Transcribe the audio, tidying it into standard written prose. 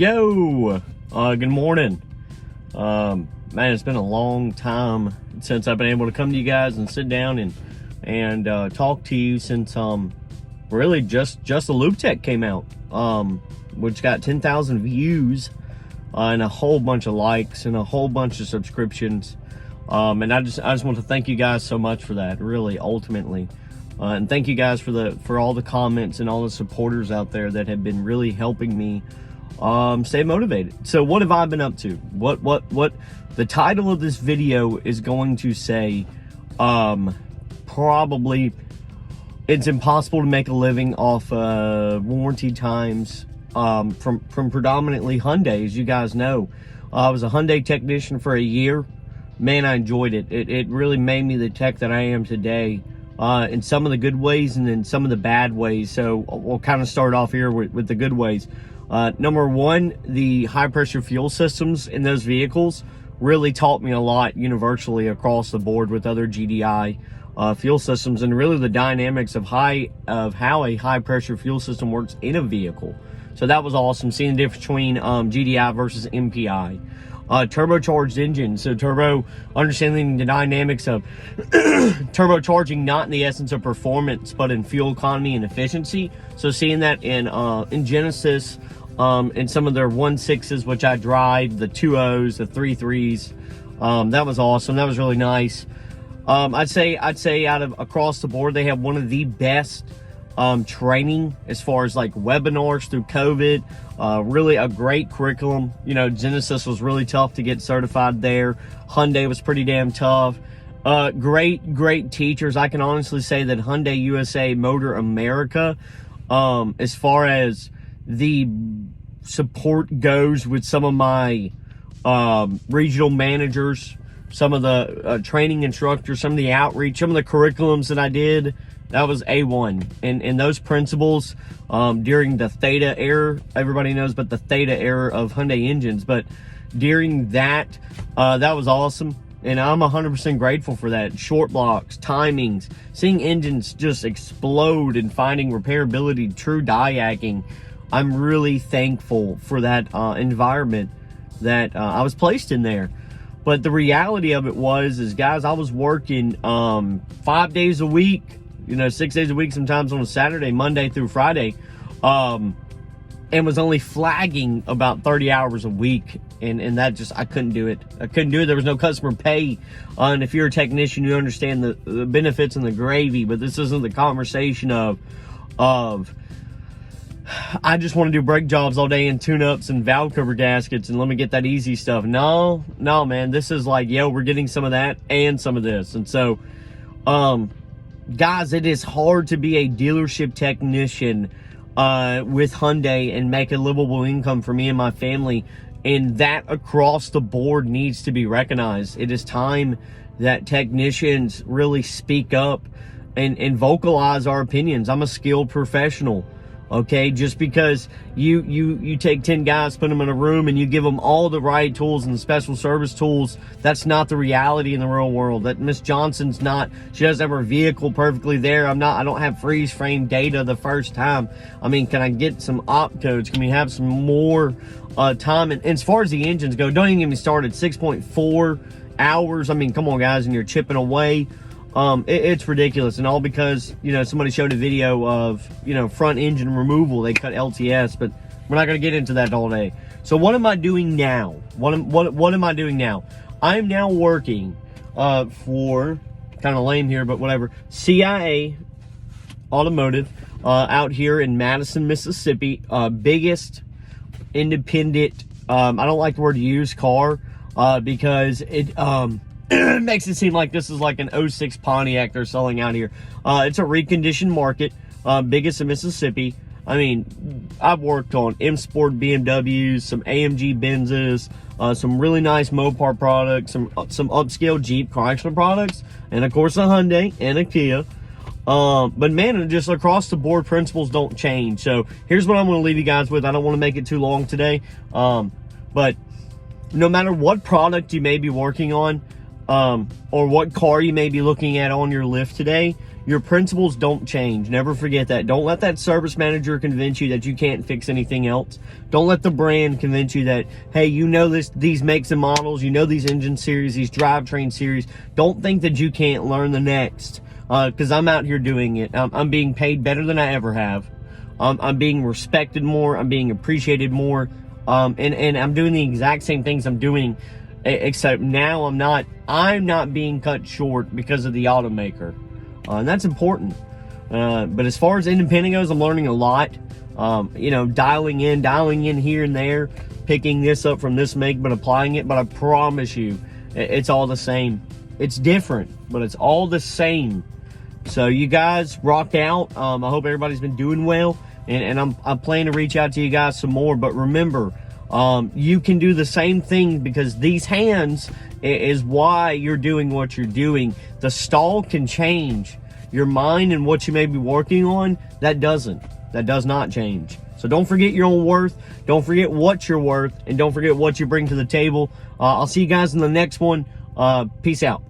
Yo, good morning. Man, it's been a long time since I've been able to come to you guys and sit down and talk to you since really just the Loop Tech came out, which got 10,000 views and a whole bunch of likes and a whole bunch of subscriptions. And I just want to thank you guys so much for that, really, ultimately. And thank you guys for all the comments and all the supporters out there that have been really helping me stay motivated. So what have I been up to? What the title of this video is going to say, probably it's impossible to make a living off warranty times from predominantly Hyundai. As you guys know, I was a Hyundai technician for a year. Man, I enjoyed it. It really made me the tech that I am today, in some of the good ways and in some of the bad ways. So we'll kind of start off here with the good ways. Number one, the high pressure fuel systems in those vehicles really taught me a lot universally across the board with other GDI fuel systems, and really the dynamics of how a high pressure fuel system works in a vehicle. So that was awesome, seeing the difference between GDI versus MPI. Turbocharged engines, so understanding the dynamics of turbocharging, not in the essence of performance, but in fuel economy and efficiency. So seeing that in Genesis, in some of their 1.6s, which I drive, the 2.0s, the 3.3s, that was awesome. That was really nice. I'd say out of across the board, they have one of the best training as far as like webinars through COVID. Really a great curriculum. You know, Genesis was really tough to get certified there. Hyundai was pretty damn tough. Great teachers. I can honestly say that Hyundai USA Motor America, as far as the support goes with some of my regional managers, some of the training instructors, some of the outreach, some of the curriculums that I did, that was A1. And those principles during the Theta era, everybody knows about the Theta era of Hyundai engines, but during that, that was awesome. And I'm 100% grateful for that. Short blocks, timings, seeing engines just explode and finding repairability, true diagging. I'm really thankful for that environment that I was placed in there. But the reality of it is guys, I was working 5 days a week, 6 days a week, sometimes on a Saturday, Monday through Friday, and was only flagging about 30 hours a week. And that just, I couldn't do it. There was no customer pay. And if you're a technician, you understand the benefits and the gravy, but this isn't the conversation of I just want to do brake jobs all day and tune-ups and valve cover gaskets and let me get that easy stuff. No, man. This is like, yo, we're getting some of that and some of this. And so, guys, it is hard to be a dealership technician with Hyundai and make a livable income for me and my family. And that across the board needs to be recognized. It is time that technicians really speak up and vocalize our opinions. I'm a skilled professional. Okay, just because you take 10 guys, put them in a room, and you give them all the right tools and the special service tools, that's not the reality in the real world. That Miss Johnson's she doesn't have her vehicle perfectly there. I don't have freeze frame data the first time. I mean, can I get some op codes? Can we have some more time? And as far as the engines go, don't even get me started. 6.4 hours. I mean, come on, guys, and you're chipping away. It's ridiculous, and all because somebody showed a video of front engine removal. They cut LTS, but we're not going to get into that all day. So what am I doing now? What am I doing now? I'm now working for, kind of lame here, but whatever, CIA Automotive out here in Madison, Mississippi. Biggest independent, I don't like the word used car because it it makes it seem like this is like an 06 Pontiac they're selling out here. It's a reconditioned market, biggest in Mississippi. I mean, I've worked on M Sport BMWs, some AMG Benzes, some really nice Mopar products, some upscale Jeep Chrysler products, and of course a Hyundai and a Kia. But man, just across the board principles don't change. So here's what I'm going to leave you guys with. I don't want to make it too long today, but no matter what product you may be working on, or what car you may be looking at on your lift today, Your principles don't change. Never forget that. Don't let that service manager convince you that you can't fix anything else. Don't let the brand convince you that, hey, you know these makes and models, you know these engine series, these drivetrain series. Don't think that you can't learn the next, because I'm out here doing it. I'm being paid better than I ever have. I'm being respected more. I'm being appreciated more. And I'm doing the exact same things I'm doing, except now I'm not being cut short because of the automaker. And that's important. But as far as independent goes, I'm learning a lot. Dialing in here and there, picking this up from this make, but applying it. But I promise you, it's all the same. It's different, but it's all the same. So you guys rock out. I hope everybody's been doing well. And I'm planning to reach out to you guys some more. But remember, you can do the same thing, because these hands is why you're doing what you're doing. The stall can change. Your mind and what you may be working on, that does not change. So don't forget your own worth. Don't forget what you're worth. And don't forget what you bring to the table. I'll see you guys in the next one. Peace out.